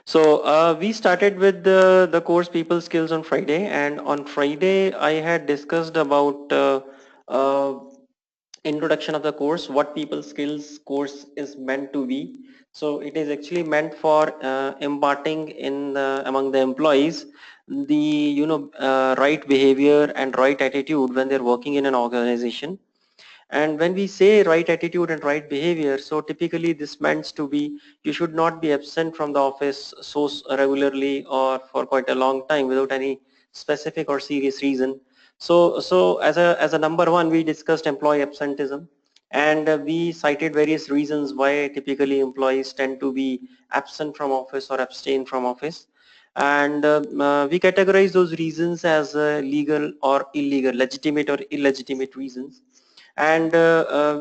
So we started with the course People Skills on Friday, and on Friday I had discussed about uh, introduction of the course, what People Skills course is meant to be. So it is actually meant for imparting among the employees the right behavior and right attitude when they're working in an organization. And when we say right attitude and right behavior, so typically this meant to be you should not be absent from the office so regularly or for quite a long time without any specific or serious reason. So as a number one, we discussed employee absenteeism, and we cited various reasons why typically employees tend to be absent from office or abstain from office. And we categorize those reasons as legal or illegal, legitimate or illegitimate reasons. And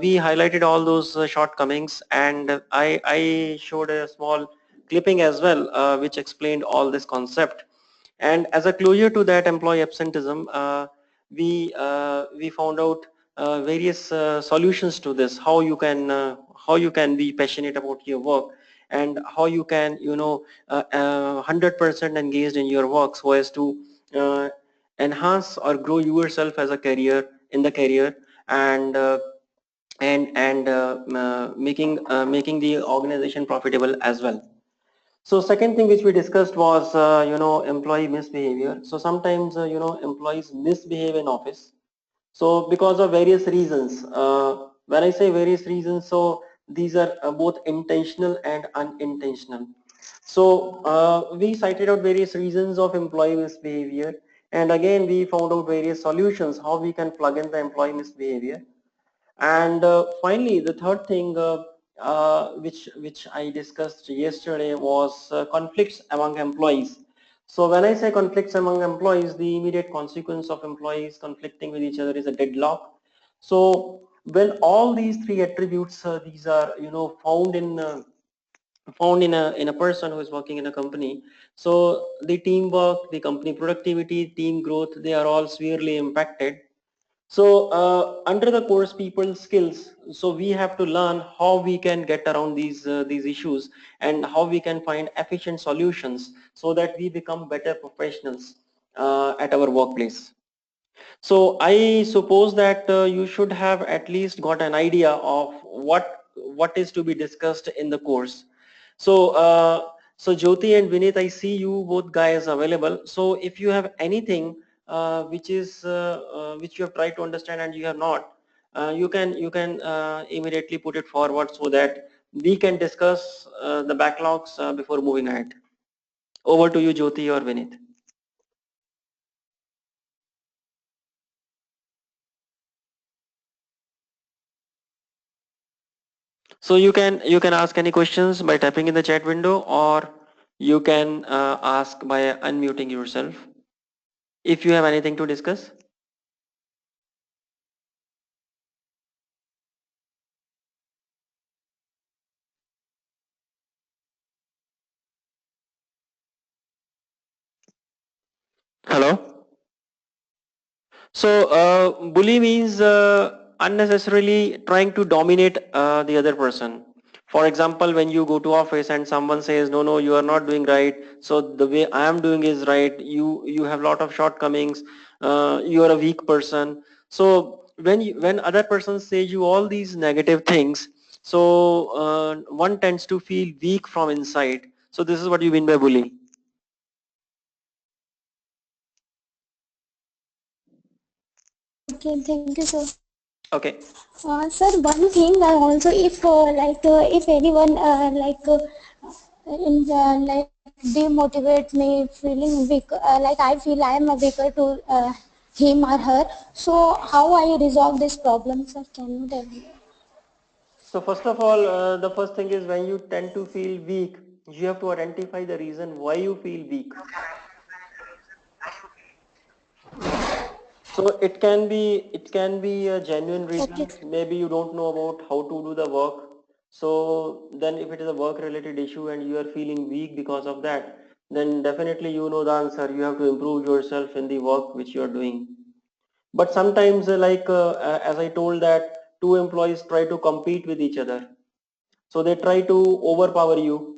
we highlighted all those shortcomings, and I showed a small clipping as well which explained all this concept. And as a closure to that employee absenteeism, we found out various solutions to this, how you can be passionate about your work, and how you can 100% engaged in your work so as to uh, enhance or grow yourself as a career in the career, and making the organization profitable as well. So second thing which we discussed was employee misbehavior. So sometimes employees misbehave in office, so because of various reasons. When I say various reasons, so these are both intentional and unintentional. So we cited out various reasons of employee misbehavior, and again we found out various solutions how we can plug in the employee misbehavior. And finally, the third thing which I discussed yesterday was conflicts among employees. So when I say conflicts among employees, the immediate consequence of employees conflicting with each other is a deadlock. So when all these three attributes, these are found in a person who is working in a company, so the teamwork, the company productivity, team growth, they are all severely impacted. So under the course People Skills, so we have to learn how we can get around these issues, and how we can find efficient solutions so that we become better professionals at our workplace. So I suppose that you should have at least got an idea of what is to be discussed in the course. So so Jyoti and Vinit, I see you both guys available. So if you have anything which you have tried to understand and you have not, you can immediately put it forward so that we can discuss the backlogs before moving ahead. Over to you, Jyoti or Vinit. So you can ask any questions by typing in the chat window, or you can ask by unmuting yourself if you have anything to discuss. Hello. So bully means unnecessarily trying to dominate the other person. For example, when you go to office and someone says, no, no, you are not doing right. So the way I am doing is right. You have a lot of shortcomings. You are a weak person. So when other persons say you all these negative things, so one tends to feel weak from inside. So this is what you mean by bully. Okay, thank you, sir. Okay. Sir, one thing also, if anyone like demotivate me, feeling weak, like I feel I am a weaker to him or her. So how I resolve this problem, sir? Can you tell me? So first of all, the first thing is when you tend to feel weak, you have to identify the reason why you feel weak. So it can be a genuine Okay. reason. Maybe you don't know about how to do the work. So then if it is a work related issue and you are feeling weak because of that, then definitely you know the answer. You have to improve yourself in the work which you are doing. But sometimes as I told that two employees try to compete with each other. So they try to overpower you.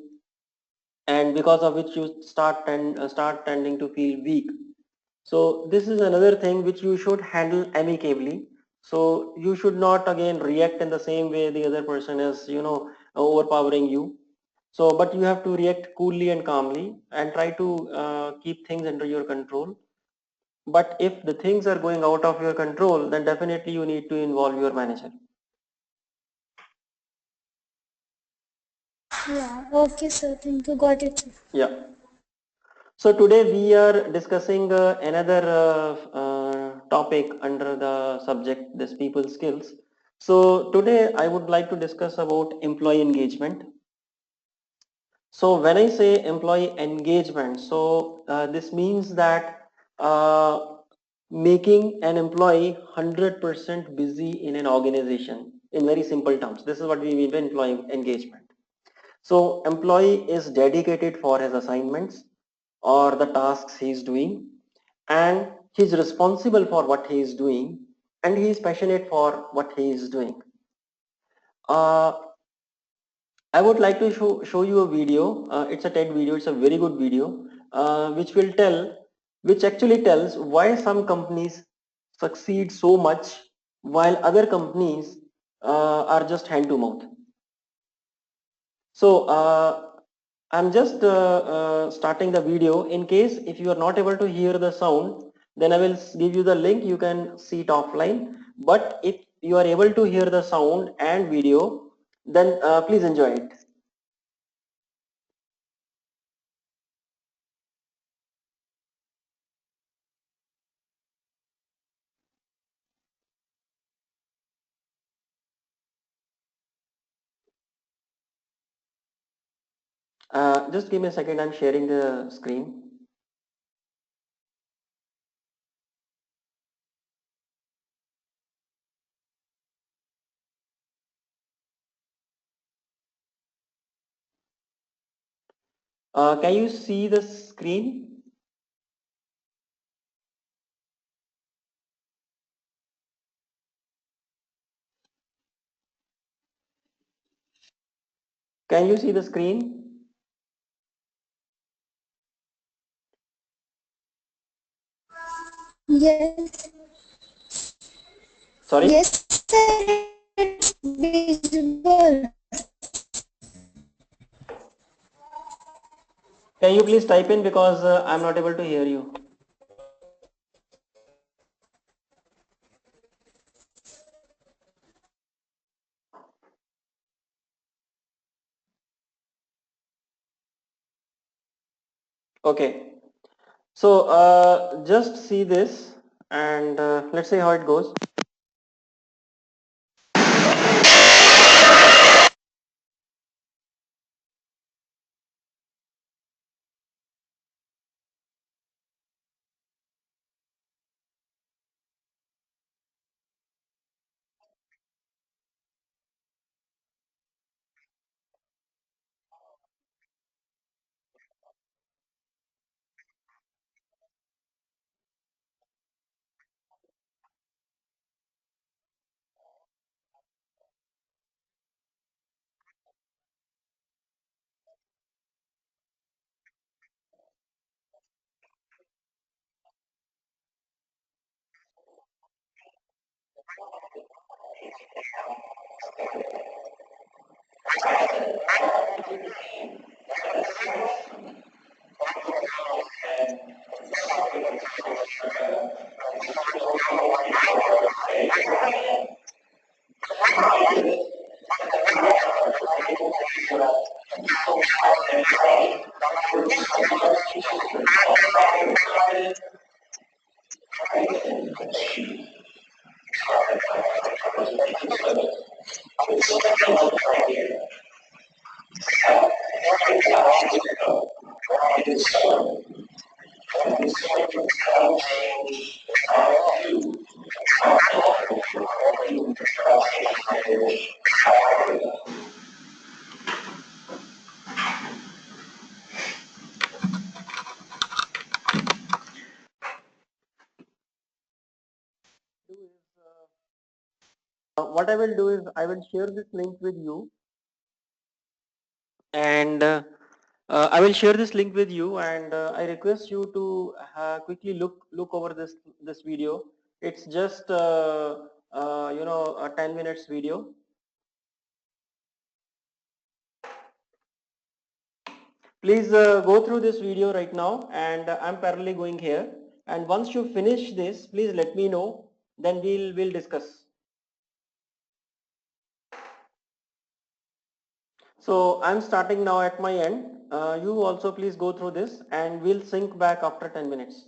and because of which you start tending to feel weak. So this is another thing which you should handle amicably. So you should not again react in the same way the other person is, overpowering you. So, but you have to react coolly and calmly and try to keep things under your control. But if the things are going out of your control, then definitely you need to involve your manager. Yeah, okay, sir. Thank you. Got it, sir. Yeah. So today we are discussing another topic under the subject this people skills. So today I would like to discuss about employee engagement. So when I say employee engagement, so this means that making an employee 100% busy in an organization in very simple terms. This is what we mean by employee engagement. So employee is dedicated for his assignments or the tasks he is doing, and he is responsible for what he is doing, and he is passionate for what he is doing. Uh, I would like to show you a video. It's a TED video. It's a very good video, which actually tells why some companies succeed so much while other companies are just hand to mouth. So I'm just starting the video. In case if you are not able to hear the sound, then I will give you the link. You can see it offline. But if you are able to hear the sound and video, then please enjoy it. Just give me a second. I'm sharing the screen. Can you see the screen? Can you see the screen? Yes, Sorry. yes, sir. It's visible. Can you please type in because I'm not able to hear you. Okay. So just see this and let's see how it goes. What I will do is I will share this link with you, and I will share this link with you, and I request you to quickly look over this video. It's just a 10 minutes video. Please go through this video right now, and I'm parallelly going here. And once you finish this, please let me know. Then we'll discuss. So I'm starting now at my end. You also please go through this, and we'll sync back after 10 minutes.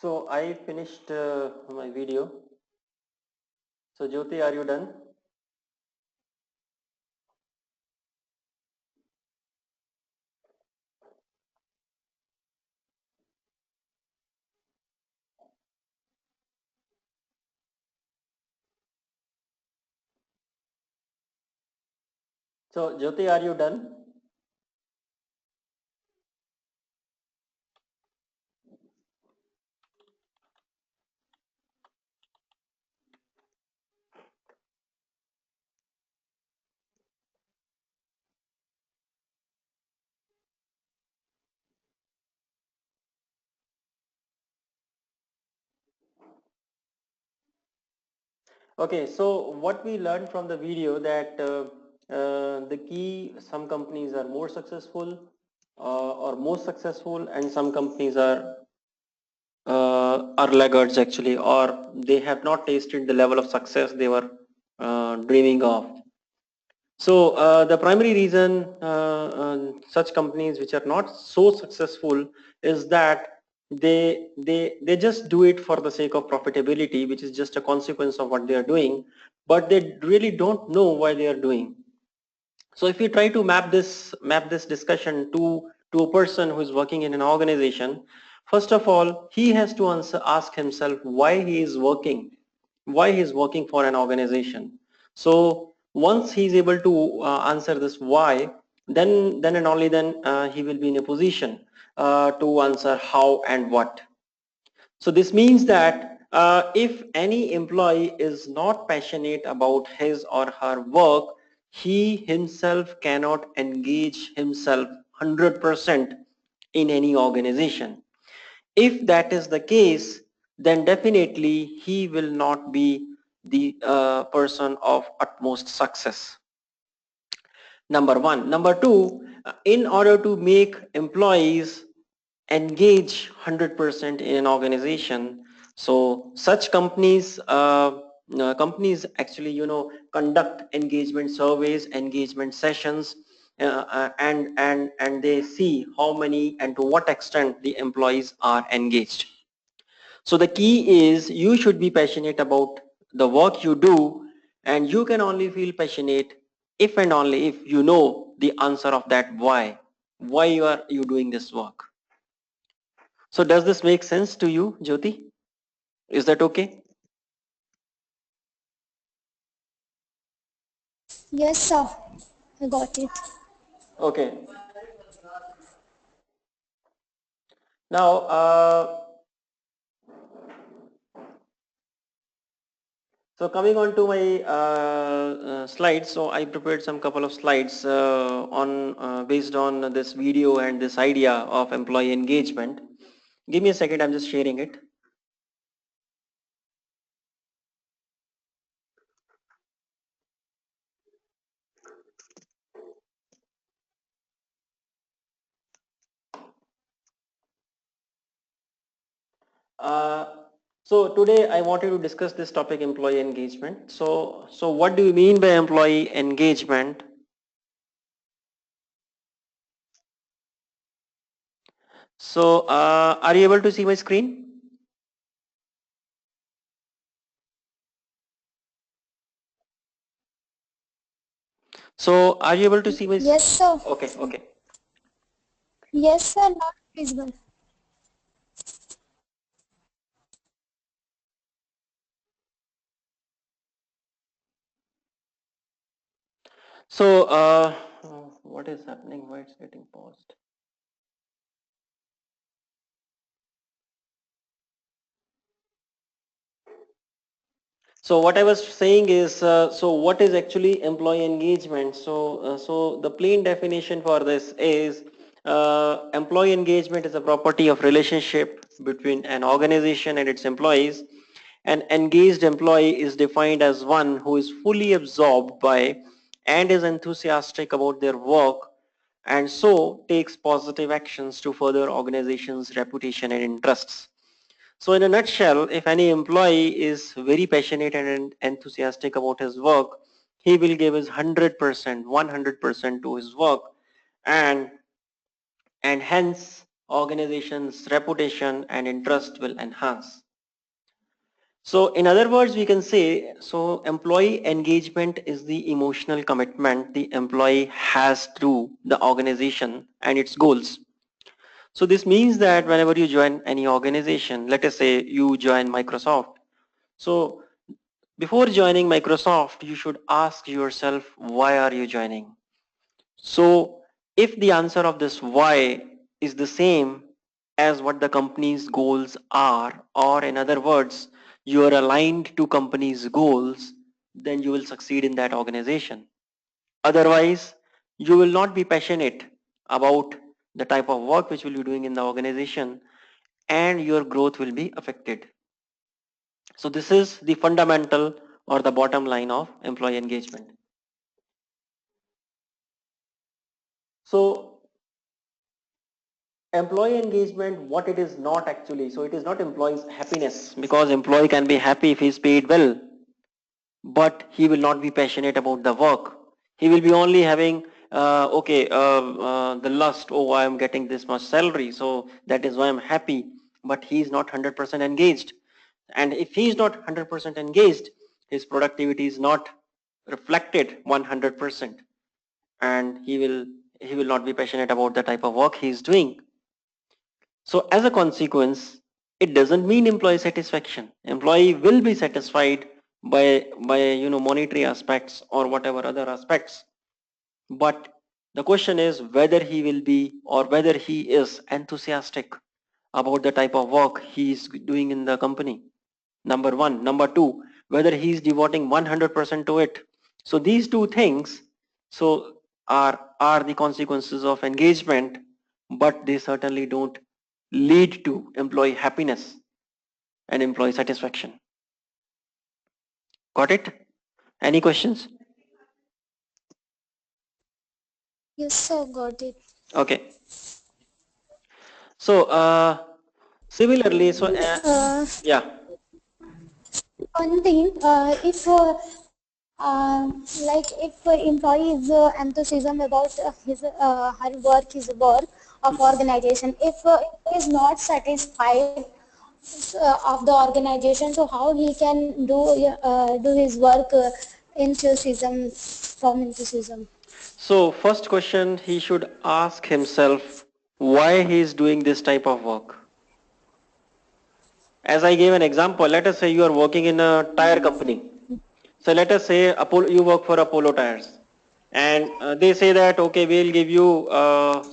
So I finished my video. So Jyoti, are you done? So Jyoti, are you done? Okay, so what we learned from the video that the key, some companies are more successful or most successful, and some companies are laggards actually, or they have not tasted the level of success they were dreaming of. So the primary reason such companies which are not so successful is that they just do it for the sake of profitability, which is just a consequence of what they are doing, but they really don't know why they are doing. So if you try to map this discussion to a person who is working in an organization, first of all, he has to ask himself why he is working for an organization. So once he's able to answer this why, then and only then he will be in a position to answer how and what. So this means that if any employee is not passionate about his or her work, he himself cannot engage himself 100% in any organization. If that is the case, then definitely he will not be the person of utmost success. Number one. Number two, in order to make employees engage 100% in an organization, so such companies actually conduct engagement surveys, engagement sessions, and they see how many and to what extent the employees are engaged. So the key is you should be passionate about the work you do, and you can only feel passionate if and only if you know the answer of that why. Why you doing this work? So does this make sense to you, Jyoti? Is that okay? Yes, sir. I got it. Okay. Now, so coming on to my slides, so I prepared some couple of slides on based on this video and this idea of employee engagement. Give me a second, I'm just sharing it. Uh, so today I wanted to discuss this topic, employee engagement. So what do you mean by employee engagement? So are you able to see my screen? So are you able to see my? Yes, sir. Okay, okay. Yes, sir. Not visible. So what is happening? Why it's getting paused? So what I was saying is, so what is actually employee engagement? So the plain definition for this is employee engagement is a property of relationship between an organization and its employees. An engaged employee is defined as one who is fully absorbed by and is enthusiastic about their work, and so takes positive actions to further organization's reputation and interests. So in a nutshell, if any employee is very passionate and enthusiastic about his work, he will give his 100%, 100% to his work, and and hence organization's reputation and interest will enhance. So in other words, we can say, so employee engagement is the emotional commitment the employee has to the organization and its goals. So this means that whenever you join any organization, let us say you join Microsoft. So before joining Microsoft, you should ask yourself, why are you joining? So if the answer of this why is the same as what the company's goals are, or in other words, you are aligned to company's goals, then you will succeed in that organization. Otherwise, you will not be passionate about the type of work which will be doing in the organization, and your growth will be affected. So this is the fundamental or the bottom line of employee engagement. So employee engagement, what it is not actually, so it is not employee's happiness, because employee can be happy if he is paid well, but he will not be passionate about the work. He will be only having the lust, oh, I am getting this much salary, so that is why I'm happy, but he is not 100% engaged. And if he is not 100% engaged, his productivity is not reflected 100%, and he will not be passionate about the type of work he is doing. So as a consequence, it doesn't mean employee satisfaction. Employee will be satisfied by monetary aspects or whatever other aspects. But the question is whether he will be, or whether he is enthusiastic about the type of work he is doing in the company. Number one. Number two, whether he is devoting 100% to it. So these two things so are the consequences of engagement, but they certainly don't lead to employee happiness and employee satisfaction. Got it? Any questions? Yes, sir, got it. Okay. So similarly, so Uh, yeah. One thing, if like if employee is enthusiasm about his her work, his work of organization, if he is not satisfied of the organization, so how he can do his work enthusiasm from enthusiasm? So first question, he should ask himself why he is doing this type of work. As I gave an example, let us say you are working in a tire company. So let us say you work for Apollo Tires, and they say that okay, we'll give you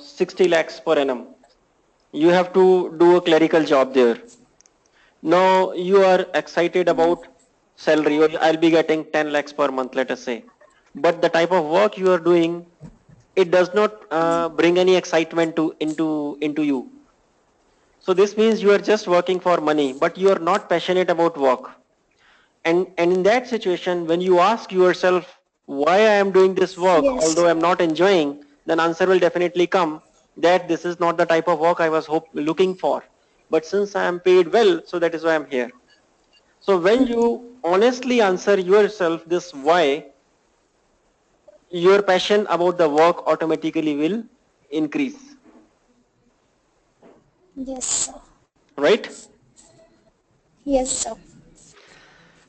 60 lakhs per annum. You have to do a clerical job there. Now you are excited about salary, or I'll be getting 10 lakhs per month, let us say. But the type of work you are doing, it does not bring any excitement into you. So this means you are just working for money, but you are not passionate about work. And in that situation, when you ask yourself why I am doing this work, although Yes. I'm not enjoying, then answer will definitely come that this is not the type of work I was looking for. But since I am paid well, so that is why I'm here. So when you honestly answer yourself this why, your passion about the work automatically will increase, Yes, sir. right? Yes, sir.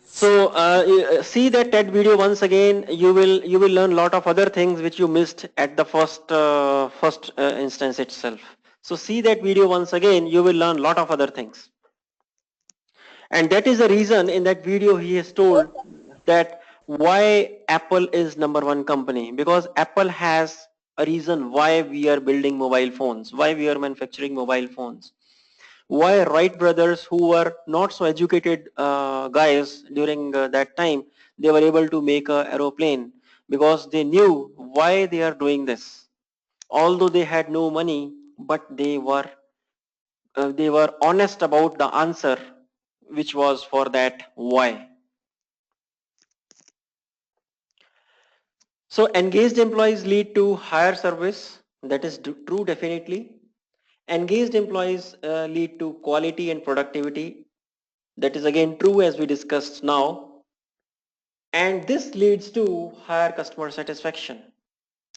So see that TED video once again. You will learn a lot of other things which you missed at the first instance itself. So see that video once again. You will learn a lot of other things, and that is the reason in that video he has told that why Apple is number one company, because Apple has a reason why we are building mobile phones, why we are manufacturing mobile phones, why Wright brothers, who were not so educated guys during that time, they were able to make a aeroplane, because they knew why they are doing this. Although they had no money, but they were honest about the answer, which was for that why. So engaged employees lead to higher service. That is true, definitely. Engaged employees lead to quality and productivity. That is again true, as we discussed now. And this leads to higher customer satisfaction.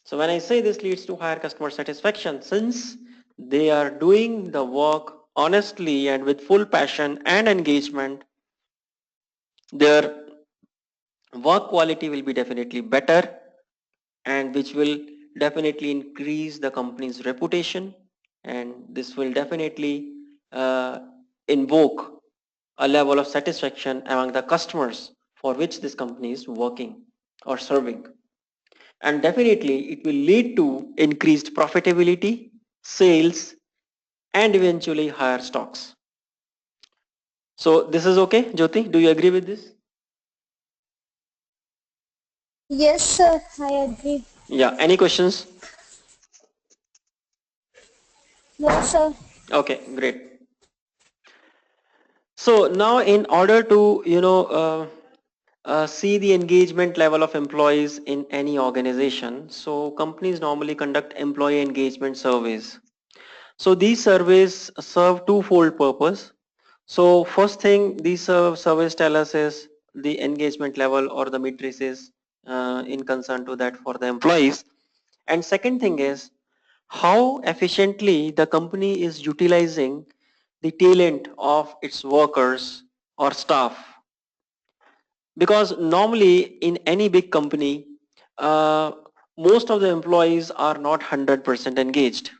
So when I say this leads to higher customer satisfaction, since they are doing the work honestly and with full passion and engagement, their work quality will be definitely better, and which will definitely increase the company's reputation, and this will definitely uh, invoke a level of satisfaction among the customers for which this company is working or serving, and definitely it will lead to increased profitability, sales, and eventually higher stocks. So this is okay, Jyoti, do you agree with this? Yes, sir, I agree. Yeah, any questions? No, sir. Okay, great. So now in order to, see the engagement level of employees in any organization, so companies normally conduct employee engagement surveys. So these surveys serve twofold purpose. So first thing these surveys tell us is the engagement level or the matrices in concern to that for the employees. And second thing is how efficiently the company is utilizing the talent of its workers or staff. Because normally in any big company, uh, most of the employees are not 100% engaged.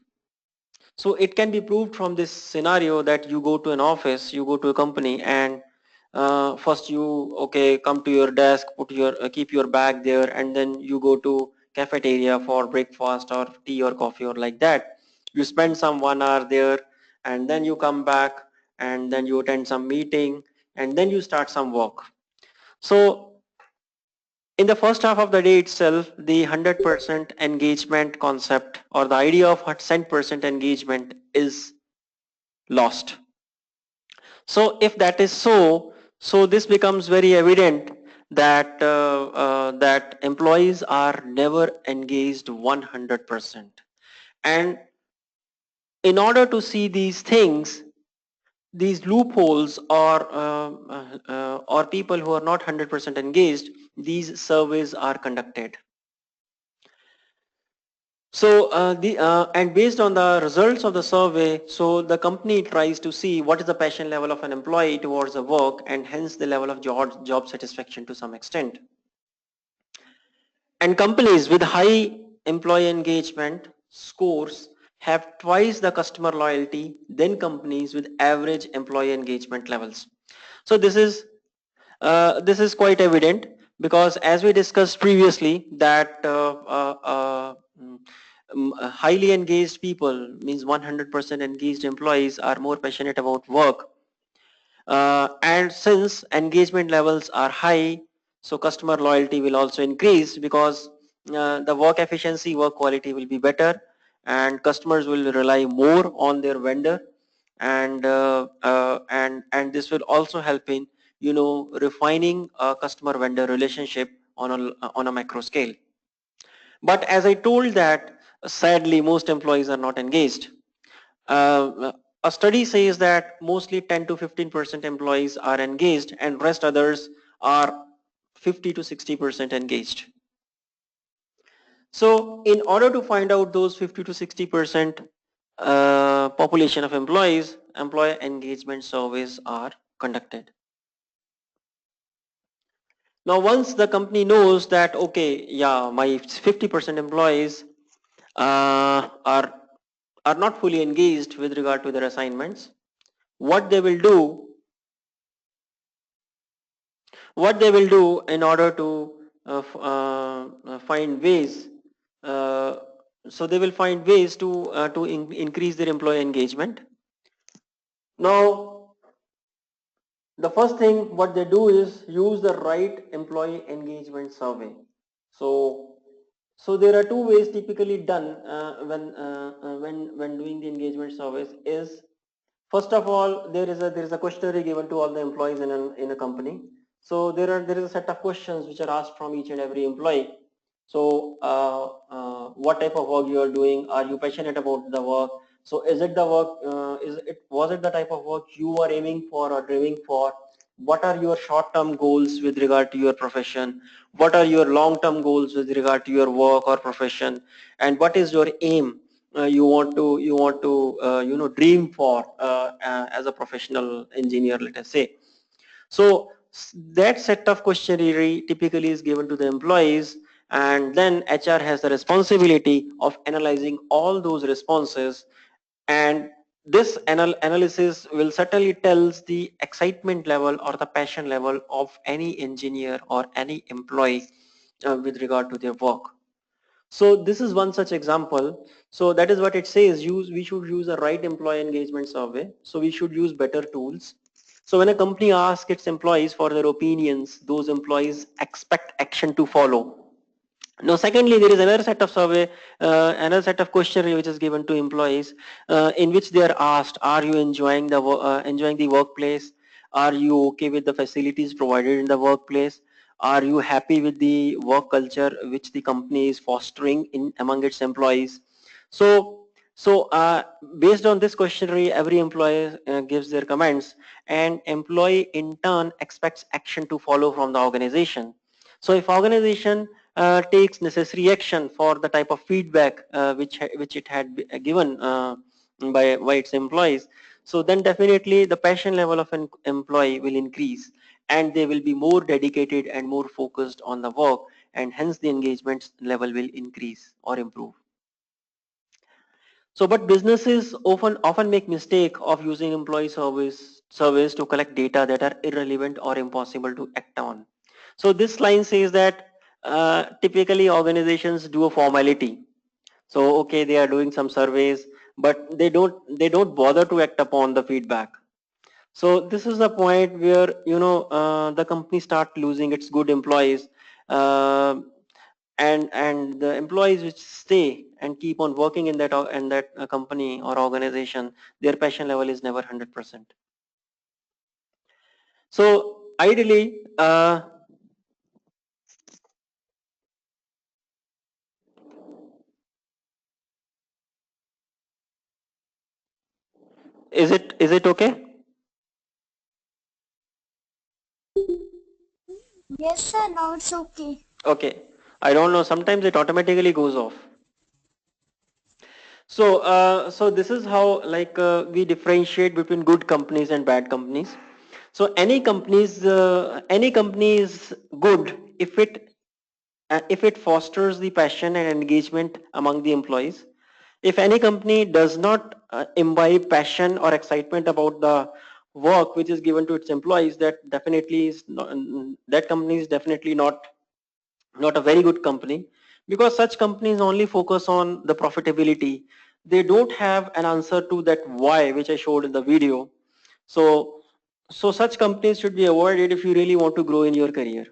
So it can be proved from this scenario that you go to an office, you go to a company, and first you okay come to your desk, put your keep your bag there, and then you go to cafeteria for breakfast or tea or coffee or like that. You spend some 1 hour there, and then you come back, and then you attend some meeting, and then you start some work. So in the first half of the day itself, the 100% engagement concept or the idea of 100% engagement is lost. So if that is so, so this becomes very evident that that employees are never engaged 100%. And in order to see these things, these loopholes or people who are not 100% engaged, these surveys are conducted. So and based on the results of the survey, so the company tries to see what is the passion level of an employee towards the work, and hence the level of job satisfaction to some extent. And companies with high employee engagement scores have twice the customer loyalty than companies with average employee engagement levels. So this is quite evident, because as we discussed previously that highly engaged people means 100% engaged employees are more passionate about work, and since engagement levels are high, so customer loyalty will also increase, because the work efficiency, work quality will be better, and customers will rely more on their vendor, and this will also help in refining a customer vendor relationship on a macro scale. But as I told that sadly most employees are not engaged. A study says that mostly 10 to 15% employees are engaged, and rest others are 50 to 60% engaged. So in order to find out those 50 to 60% population of employees, employee engagement surveys are conducted. Now once the company knows that okay, yeah, my 50% employees are not fully engaged with regard to their assignments, what they will do in order to find ways, uh, so they will find ways to increase their employee engagement. Now the first thing what they do is use the right employee engagement survey. So there are two ways typically done when doing the engagement surveys is, first of all, there is a questionnaire given to all the employees in a company. So there is a set of questions which are asked from each and every employee. So what type of work you are doing? Are you passionate about the work? So is it the work? Was it the type of work you are aiming for or driving for? What are your short-term goals with regard to your profession? What are your long-term goals with regard to your work or profession? And what is your aim dream for as a professional engineer, let us say. So that set of questionnaire typically is given to the employees, and then HR has the responsibility of analyzing all those responses, and this analysis will certainly tells the excitement level or the passion level of any engineer or any employee with regard to their work. So this is one such example. So that is what it says, we should use a right employee engagement survey. So we should use better tools. So when a company asks its employees for their opinions, those employees expect action to follow. Now, secondly, there is another set of survey, another set of questionnaire which is given to employees, in which they are asked: Are you enjoying the workplace? Are you okay with the facilities provided in the workplace? Are you happy with the work culture which the company is fostering in among its employees? So, based on this questionnaire, every employee gives their comments, and employee in turn expects action to follow from the organization. So, if organization takes necessary action for the type of feedback which it had given by its employees, so then definitely the passion level of an employee will increase, and they will be more dedicated and more focused on the work, and hence the engagement level will increase or improve. So, but businesses often make mistake of using employee surveys to collect data that are irrelevant or impossible to act on. So this line says that typically organizations do a formality. So okay, they are doing some surveys, but they don't bother to act upon the feedback. So this is the point where the company start losing its good employees, uh, and the employees which stay and keep on working in that company or organization, their passion level is never 100%. So ideally, is it okay? Yes, sir. Now it's okay. Okay, I don't know, sometimes it automatically goes off. So this is how, like, we differentiate between good companies and bad companies. So any company is good if it fosters the passion and engagement among the employees. If any company does not imbibe passion or excitement about the work which is given to its employees, that company is definitely not a very good company, because such companies only focus on the profitability. They don't have an answer to that why which I showed in the video. So such companies should be avoided if you really want to grow in your career.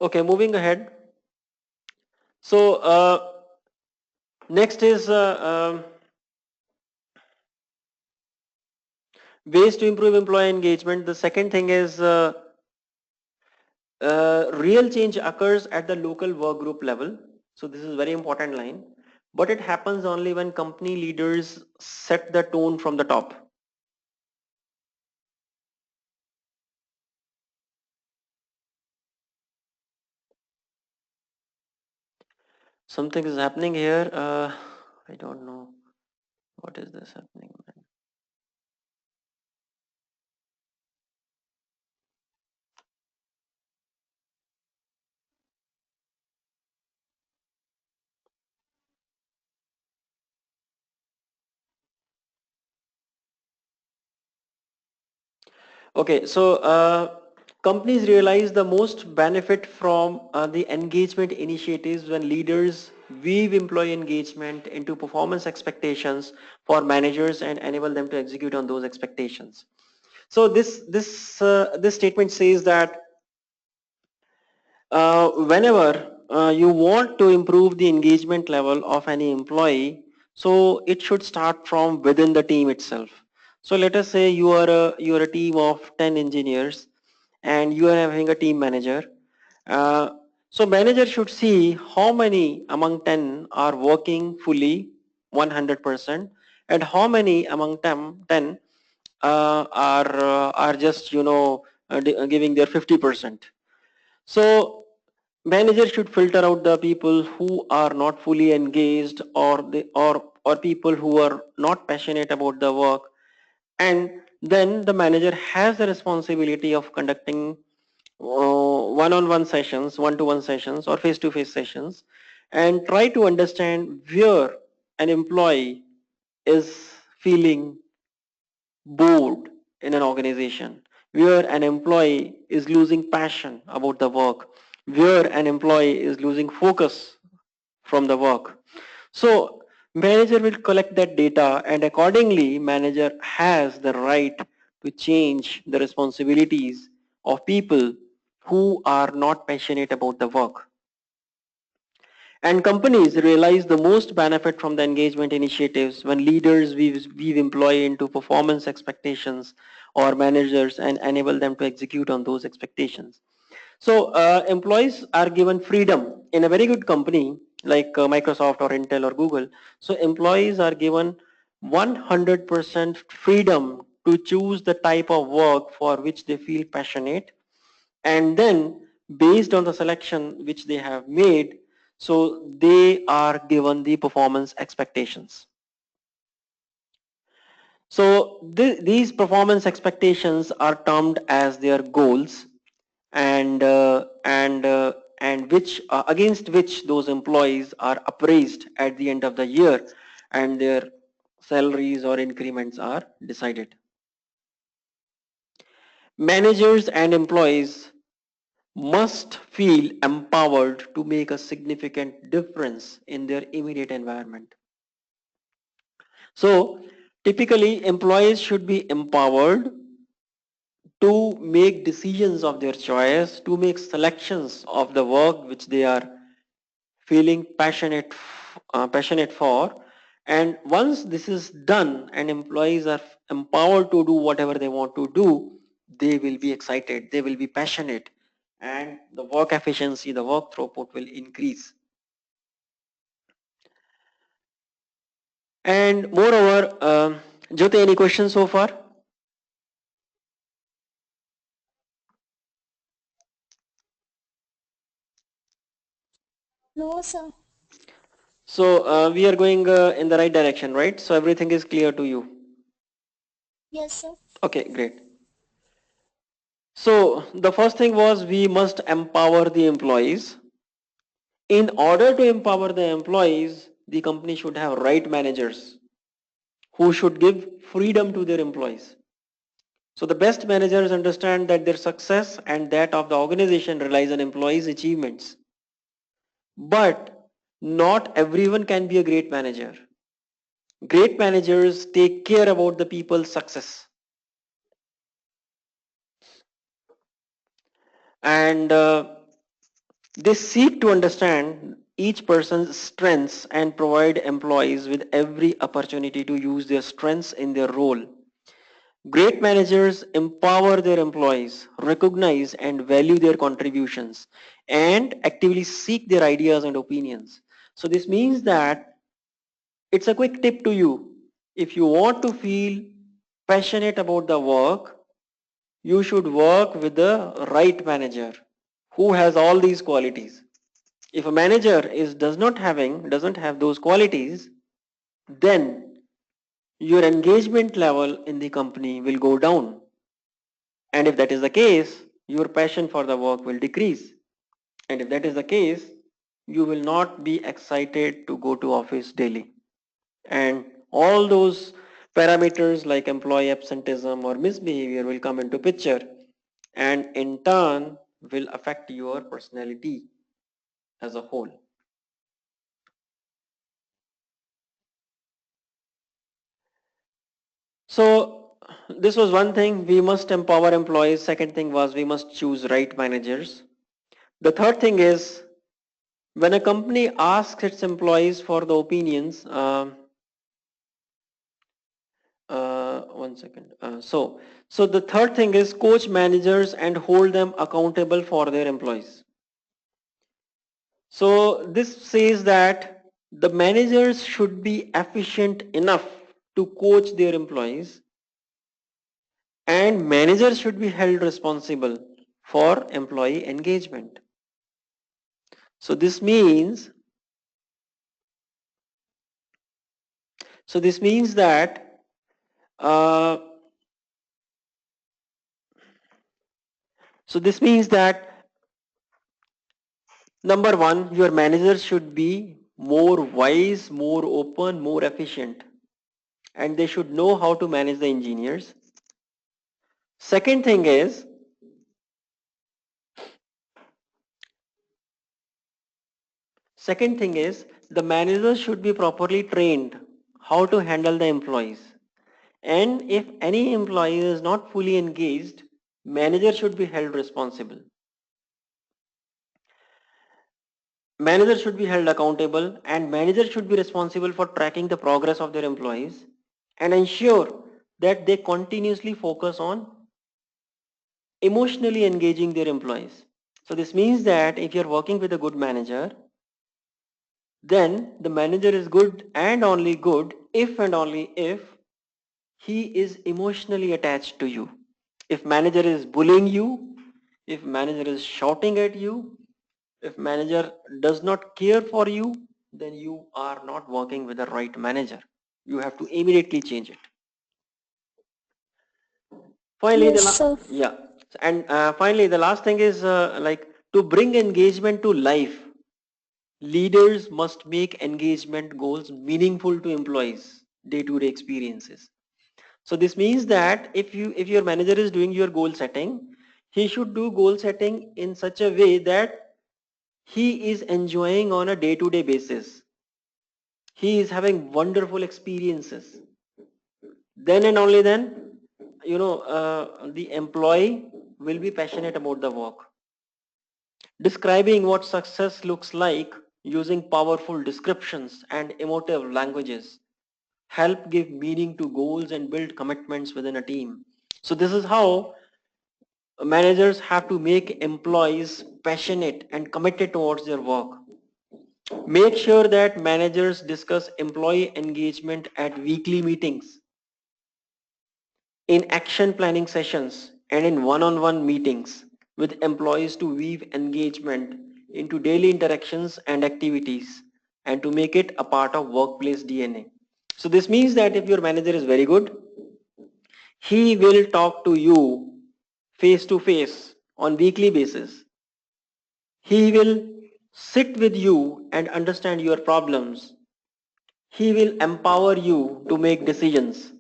Okay, moving ahead. So next is ways to improve employee engagement. The second thing is real change occurs at the local work group level. So this is very important line, but it happens only when company leaders set the tone from the top. Something is happening here. I don't know what is this happening. Okay, so companies realize the most benefit from the engagement initiatives when leaders weave employee engagement into performance expectations for managers and enable them to execute on those expectations. So this statement says that whenever you want to improve the engagement level of any employee, so it should start from within the team itself. So let us say you are a team of 10 engineers, and you are having a team manager. Uh, so manager should see how many among 10 are working fully 100% and how many among 10 are just giving their 50%. So manager should filter out the people who are not fully engaged or people who are not passionate about the work, and then the manager has the responsibility of conducting one-on-one sessions, one-to-one sessions or face-to-face sessions, and try to understand where an employee is feeling bored in an organization, where an employee is losing passion about the work, where an employee is losing focus from the work. So manager will collect that data, and accordingly manager has the right to change the responsibilities of people who are not passionate about the work. And companies realize the most benefit from the engagement initiatives when leaders weave employee into performance expectations or managers and enable them to execute on those expectations. So employees are given freedom in a very good company like Microsoft or Intel or Google. So employees are given 100% freedom to choose the type of work for which they feel passionate, and then based on the selection which they have made, so they are given the performance expectations. So these performance expectations are termed as their goals, and which against which those employees are appraised at the end of the year, and their salaries or increments are decided. Managers and employees must feel empowered to make a significant difference in their immediate environment. So typically employees should be empowered to make decisions of their choice, to make selections of the work which they are feeling passionate for. And once this is done and employees are empowered to do whatever they want to do, they will be excited, they will be passionate, and the work efficiency, the work throughput will increase. And moreover, Jyoti, any questions so far? No, sir. So we are going in the right direction, right? So everything is clear to you. Yes, sir. Okay, great. So the first thing was we must empower the employees. In order to empower the employees, the company should have right managers who should give freedom to their employees. So the best managers understand that their success and that of the organization relies on employees' achievements. But not everyone can be a great manager. Great managers take care about the people's success. And they seek to understand each person's strengths and provide employees with every opportunity to use their strengths in their role. Great managers empower their employees, recognize and value their contributions, and actively seek their ideas and opinions. So this means that it's a quick tip to you. If you want to feel passionate about the work, you should work with the right manager who has all these qualities. If a manager doesn't have those qualities, then your engagement level in the company will go down. And if that is the case, your passion for the work will decrease. And if that is the case, you will not be excited to go to office daily. And all those parameters like employee absenteeism or misbehavior will come into picture, and in turn will affect your personality as a whole. So this was one thing, we must empower employees. Second thing was we must choose right managers. The third thing is when a company asks its employees for the opinions, one second. So the third thing is coach managers and hold them accountable for their employees. So this says that the managers should be efficient enough to coach their employees, and managers should be held responsible for employee engagement. So this means that uh, number one, your managers should be more wise, more open, more efficient, and they should know how to manage the engineers. Second thing is, the managers should be properly trained how to handle the employees. And if any employee is not fully engaged, manager should be held responsible. Managers should be held accountable, and managers should be responsible for tracking the progress of their employees and ensure that they continuously focus on emotionally engaging their employees. So this means that if you're working with a good manager, then the manager is good and only good if and only if he is emotionally attached to you. If manager is bullying you, if manager is shouting at you, if manager does not care for you, then you are not working with the right manager. You have to immediately change it. Finally, Yes, sir. finally, the last thing is like to bring engagement to life. Leaders must make engagement goals meaningful to employees' day-to-day experiences. So this means that if your manager is doing your goal setting, he should do goal setting in such a way that he is enjoying on a day-to-day basis. He is having wonderful experiences. Then and only then, the employee will be passionate about the work. Describing what success looks like using powerful descriptions and emotive languages help give meaning to goals and build commitments within a team. So this is how managers have to make employees passionate and committed towards their work. Make sure that managers discuss employee engagement at weekly meetings, in action planning sessions, and in one-on-one meetings with employees to weave engagement into daily interactions and activities and to make it a part of workplace DNA. So this means that if your manager is very good, he will talk to you face to face on weekly basis. He will sit with you and understand your problems. He will empower you to make decisions,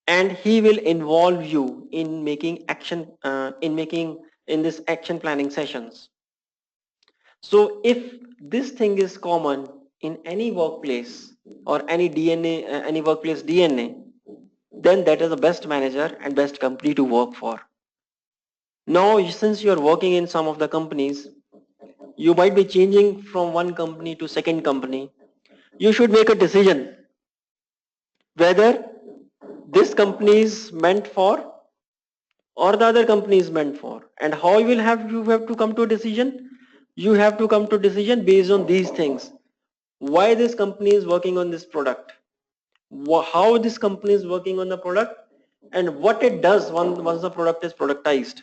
and he will involve you in making in this action planning sessions. So if this thing is common in any workplace or any DNA, any workplace DNA, then that is the best manager and best company to work for. Now, since you are working in some of the companies, you might be changing from one company to second company. You should make a decision whether this company is meant for or the other company is meant for, and how you have to come to a decision. You have to come to a decision based on these things: why this company is working on this product, how this company is working on the product, and what it does once the product is productized.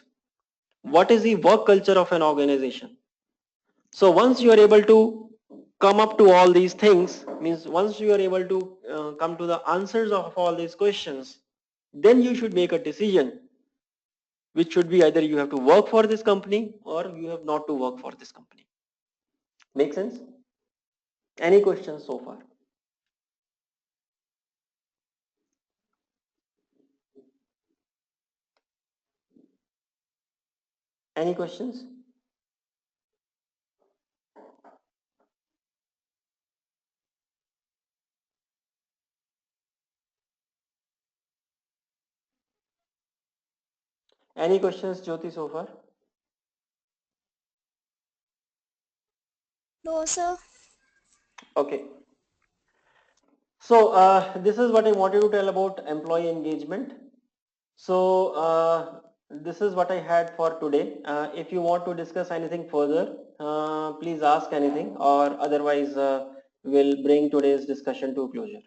What is the work culture of an organization? So once you are able to come up to all these things, means once you are able to come to the answers of all these questions, then you should make a decision, which should be either you have to work for this company or you have not to work for this company. Make sense? Any questions so far? Any questions? Any questions, Jyoti, so far? No, sir. Okay. So this is what I wanted to tell about employee engagement. So this is what I had for today. If you want to discuss anything further, please ask anything, or otherwise we'll bring today's discussion to a closure.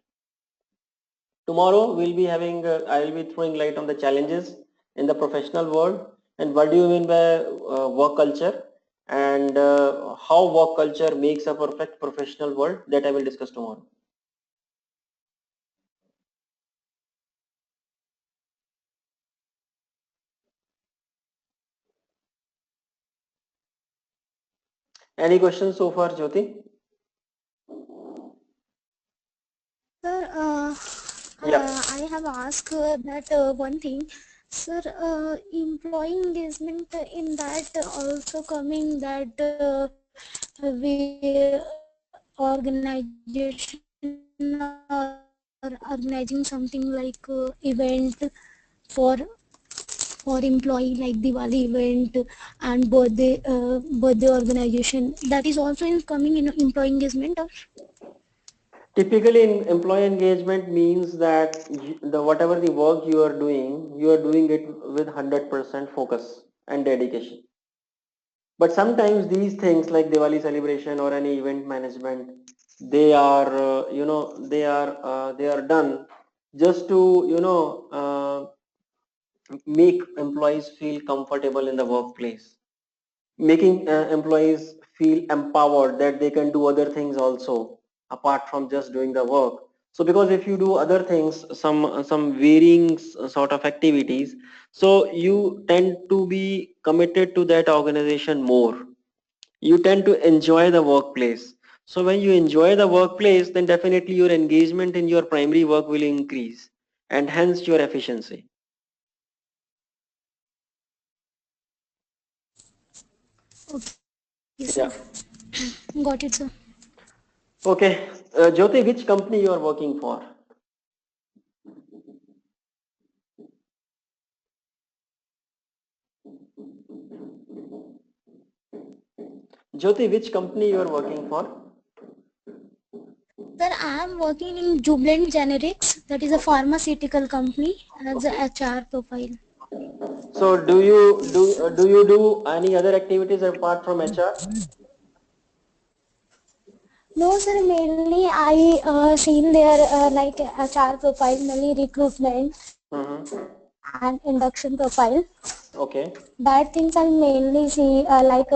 Tomorrow we'll be having, I will be throwing light on the challenges in the professional world and what do you mean by work culture, and how work culture makes a perfect professional world, that I will discuss tomorrow. Any questions so far, Jyoti? Sir, Yeah. I have asked that one thing. Sir, employee engagement in that also coming that we organization or organizing something like event for for employee like Diwali event and birthday organization, that is also in coming in employee engagement. Or Typically, in employee engagement means that the whatever the work you are doing it with 100% focus and dedication. But sometimes these things like Diwali celebration or any event management, they are they are done just to make employees feel comfortable in the workplace, making employees feel empowered that they can do other things also apart from just doing the work. So because if you do other things, some varying sort of activities, so you tend to be committed to that organization more, you tend to enjoy the workplace. So when you enjoy the workplace, then definitely your engagement in your primary work will increase and hence your efficiency. okay, sir. Yeah. Got it, sir. Okay. Jyoti, which company you are working for? Jyoti, which company you are working for? Sir, I am working in Jubilant Generics, that is a pharmaceutical company, as a HR profile. So do you do any other activities apart from HR? No, sir, mainly I seen their like HR profile, mainly recruitment Mm-hmm. and induction profile. Okay. That things I mainly see like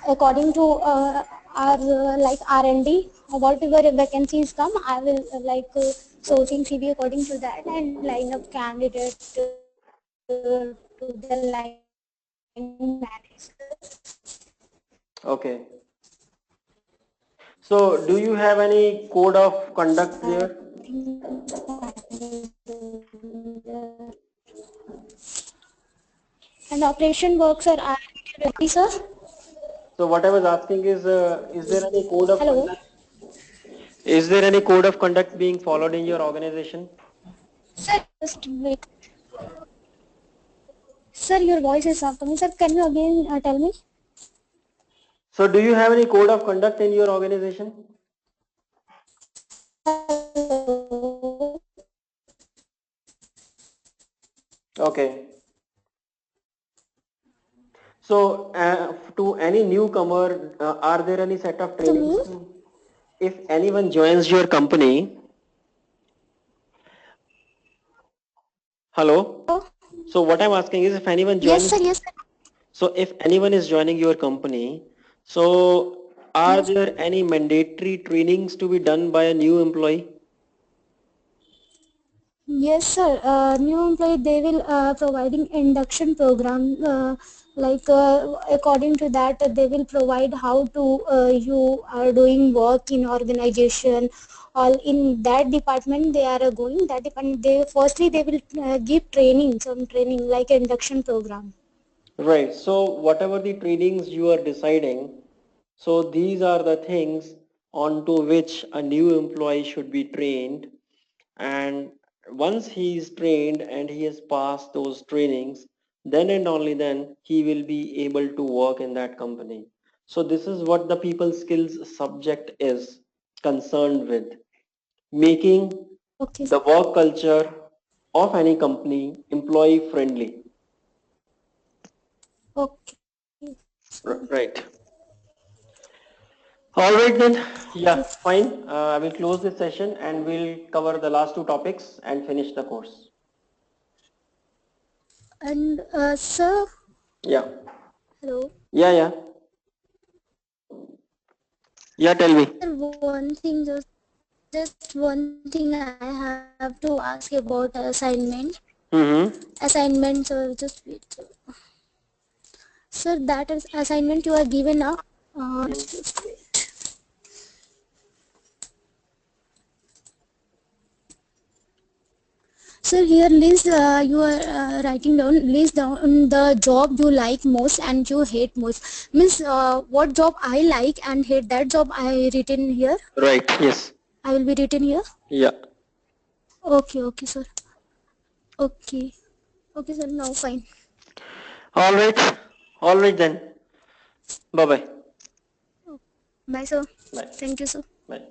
according to our like R&D, whatever vacancies come, I will sourcing CV according to that and line up candidate to the line manager. Okay. So do you have any code of conduct That there? things I do. And operation works are R&D, sir. So what I was asking is there any code of Hello. conduct? Is there any code of conduct being followed in your organization? Sir, just wait. Sir, your voice is not coming. Sir, can you again tell me? So do you have any code of conduct in your organization? Hello. Okay. So to any newcomer, are there any set of To trainings me? to, if anyone joins your company? Hello? Oh, So what I'm asking is if anyone yes, joins, sir. Yes, sir. so if anyone is joining your company, so are Yes. there any mandatory trainings to be done by a new employee? Yes, sir. New employee, they will providing induction program. According to that, they will provide how to you are doing work in organization. All in that department they are going. That department, they firstly they will give training, some training like induction program. Right. So whatever the trainings you are deciding, so these are the things onto which a new employee should be trained. And once he is trained and he has passed those trainings, then and only then he will be able to work in that company. So this is what the people skills subject is concerned with. making Okay. the work culture of any company employee friendly. Okay. Right. All right then. Okay. Yeah, fine. I will close this session and we'll cover the last two topics and finish the course. And sir, Yeah. hello. Yeah, yeah. Yeah, tell me. Sir, one thing, just one thing I have to ask about Mm-hmm. assignment. So just wait. Sir, that is assignment you are given now. Just wait. Sir, here list you are writing down list down the job you like most and you hate most. Means what job I like and hate, that job I written here. Right. Yes. I will be written here. Yeah. Okay, okay, sir. Okay, okay, sir. Now fine. All right. All right then. Bye bye. Bye, sir. Bye. Thank you, sir. Bye.